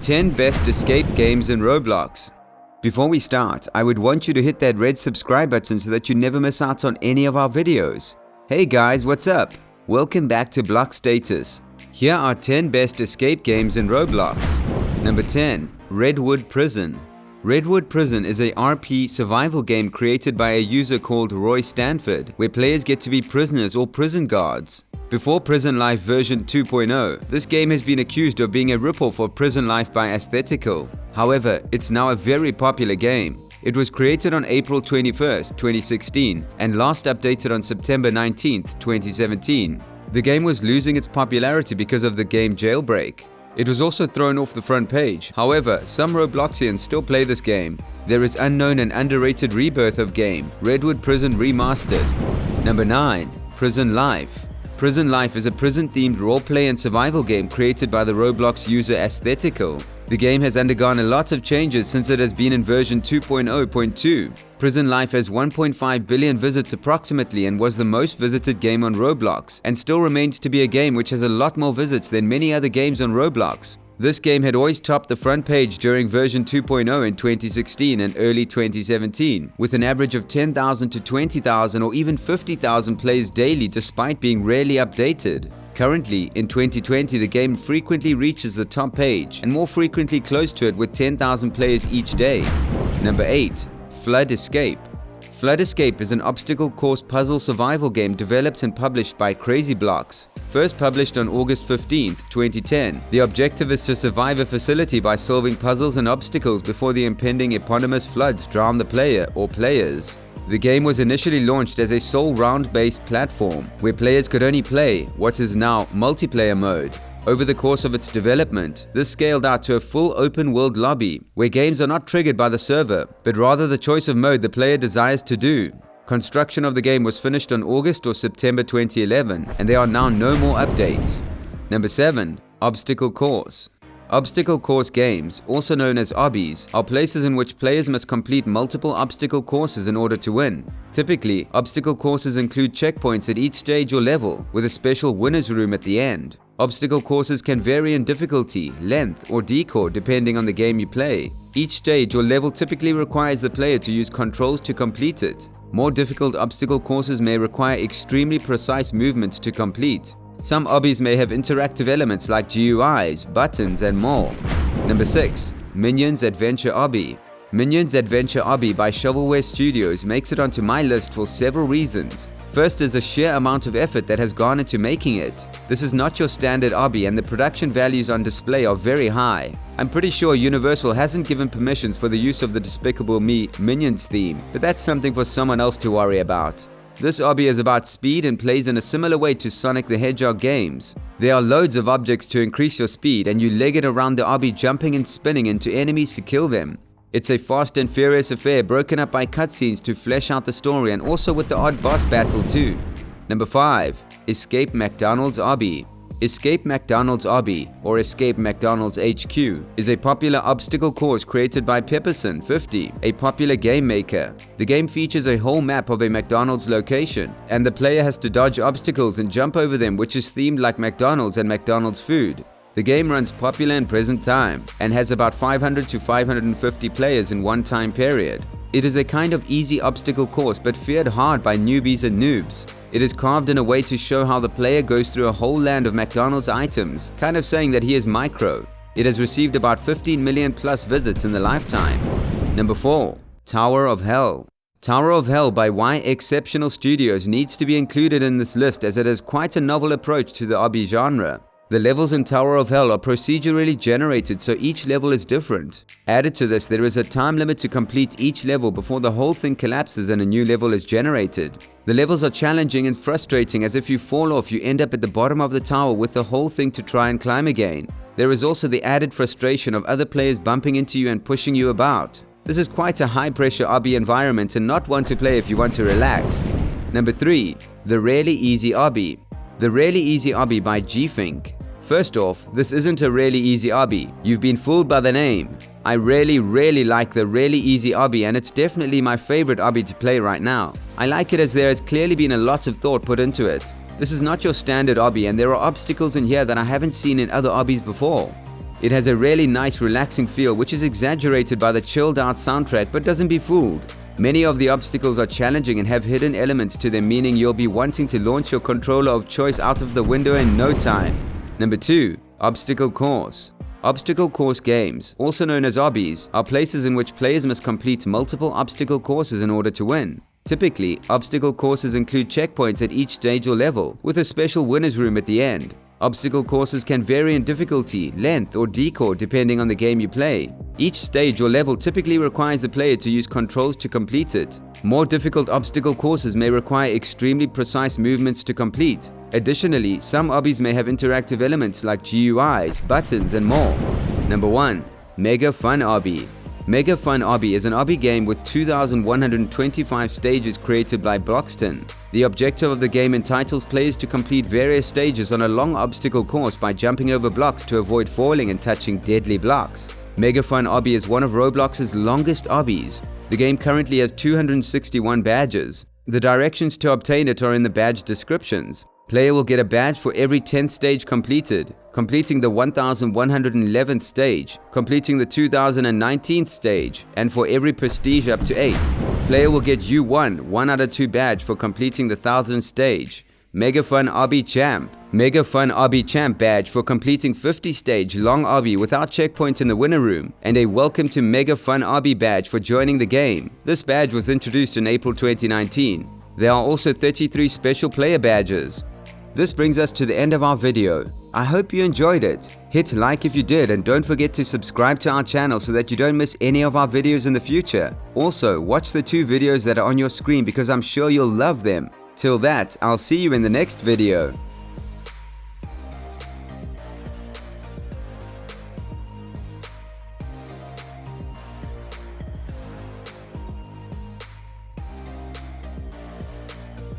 10 best escape games in Roblox. Before we start, I would want you to hit that red subscribe button so that you never miss out on any of our videos. Hey guys, what's up? Welcome back to Block Status. Here are 10 best escape games in Roblox. Number 10. Redwood Prison. Redwood Prison is a RP survival game created by a user called Roy Stanford, where players get to be prisoners or prison guards. Before Prison Life version 2.0, this game has been accused of being a ripoff of Prison Life by Aesthetical. However, it's now a very popular game. It was created on April 21st, 2016 and last updated on September 19th, 2017. The game was losing its popularity because of the game jailbreak. It was also thrown off the front page. However, some Robloxians still play this game. There is unknown and underrated rebirth of game, Redwood Prison Remastered. Number 9. Prison Life. Prison Life is a prison-themed roleplay and survival game created by the Roblox user Aesthetical. The game has undergone a lot of changes since it has been in version 2.0.2. Prison Life has 1.5 billion visits approximately and was the most visited game on Roblox, and still remains to be a game which has a lot more visits than many other games on Roblox. This game had always topped the front page during version 2.0 in 2016 and early 2017, with an average of 10,000 to 20,000 or even 50,000 plays daily despite being rarely updated. Currently, in 2020, the game frequently reaches the top page and more frequently close to it with 10,000 players each day. Number 8. Flood Escape. Flood Escape is an obstacle course puzzle survival game developed and published by Crazy Blocks. First published on August 15, 2010, the objective is to survive a facility by solving puzzles and obstacles before the impending eponymous floods drown the player or players. The game was initially launched as a sole round-based platform, where players could only play what is now multiplayer mode. Over the course of its development, this scaled out to a full open-world lobby, where games are not triggered by the server, but rather the choice of mode the player desires to do. Construction of the game was finished on August or September 2011, and there are now no more updates. Number 7. Obstacle Course. Obstacle course games, also known as obbies, are places in which players must complete multiple obstacle courses in order to win. Typically, obstacle courses include checkpoints at each stage or level, with a special winner's room at the end. Obstacle courses can vary in difficulty, length, or decor depending on the game you play. Each stage or level typically requires the player to use controls to complete it. More difficult obstacle courses may require extremely precise movements to complete. Some obbies may have interactive elements like GUIs, buttons, and more. Number 6. Minions Adventure Obby. Minions Adventure Obby by Shovelware Studios makes it onto my list for several reasons. First is the sheer amount of effort that has gone into making it. This is not your standard obby and the production values on display are very high. I'm pretty sure Universal hasn't given permissions for the use of the Despicable Me Minions theme, but that's something for someone else to worry about. This obby is about speed and plays in a similar way to Sonic the Hedgehog games. There are loads of objects to increase your speed and you leg it around the obby, jumping and spinning into enemies to kill them. It's a fast and furious affair broken up by cutscenes to flesh out the story and also with the odd boss battle too. Number 5. Escape McDonald's Obby. Escape McDonald's Obby, or Escape McDonald's HQ, is a popular obstacle course created by Pepperson50, a popular game maker. The game features a whole map of a McDonald's location, and the player has to dodge obstacles and jump over them, which is themed like McDonald's and McDonald's food. The game runs popular in present time, and has about 500 to 550 players in one time period. It is a kind of easy obstacle course but feared hard by newbies and noobs. It is carved in a way to show how the player goes through a whole land of McDonald's items, kind of saying that he is micro. It has received about 15 million plus visits in the lifetime. Number 4. Tower of Hell. Tower of Hell by Y Exceptional Studios needs to be included in this list as it has quite a novel approach to the obby genre. The levels in Tower of Hell are procedurally generated, so each level is different. Added to this, there is a time limit to complete each level before the whole thing collapses and a new level is generated. The levels are challenging and frustrating, as if you fall off, you end up at the bottom of the tower with the whole thing to try and climb again. There is also the added frustration of other players bumping into you and pushing you about. This is quite a high-pressure obby environment and not one to play if you want to relax. Number 3. The Really Easy Obby. The Really Easy Obby by G-Fink. First off, this isn't a really easy obby. You've been fooled by the name. I really like the Really Easy Obby, and it's definitely my favorite obby to play right now. I like it as there has clearly been a lot of thought put into it. This is not your standard obby, and there are obstacles in here that I haven't seen in other obbies before. It has a really nice relaxing feel which is exaggerated by the chilled out soundtrack, but doesn't be fooled. Many of the obstacles are challenging and have hidden elements to them, meaning you'll be wanting to launch your controller of choice out of the window in no time. Number 2. Obstacle Course. Obstacle course games, also known as obbies, are places in which players must complete multiple obstacle courses in order to win. Typically, obstacle courses include checkpoints at each stage or level, with a special winner's room at the end. Obstacle courses can vary in difficulty, length, or decor depending on the game you play. Each stage or level typically requires the player to use controls to complete it. More difficult obstacle courses may require extremely precise movements to complete. Additionally, some obbies may have interactive elements like GUIs, buttons, and more. Number 1. Mega Fun Obby. Mega Fun Obby is an obby game with 2,125 stages created by Bloxton. The objective of the game entitles players to complete various stages on a long obstacle course by jumping over blocks to avoid falling and touching deadly blocks. Mega Fun Obby is one of Roblox's longest obbies. The game currently has 261 badges. The directions to obtain it are in the badge descriptions. Player will get a badge for every 10th stage completed, completing the 1111th stage, completing the 2019th stage, and for every prestige up to 8th. Player will get U1, 1 out of 2 badge for completing the 1000th stage. Mega Fun Obby Champ. Mega Fun Obby Champ badge for completing 50 stage long obby without checkpoint in the winner room, and a Welcome to Mega Fun Obby badge for joining the game. This badge was introduced in April 2019. There are also 33 special player badges. This brings us to the end of our video. I hope you enjoyed it. Hit like if you did, and don't forget to subscribe to our channel so that you don't miss any of our videos in the future. Also, watch the 2 videos that are on your screen because I'm sure you'll love them. Till that, I'll see you in the next video.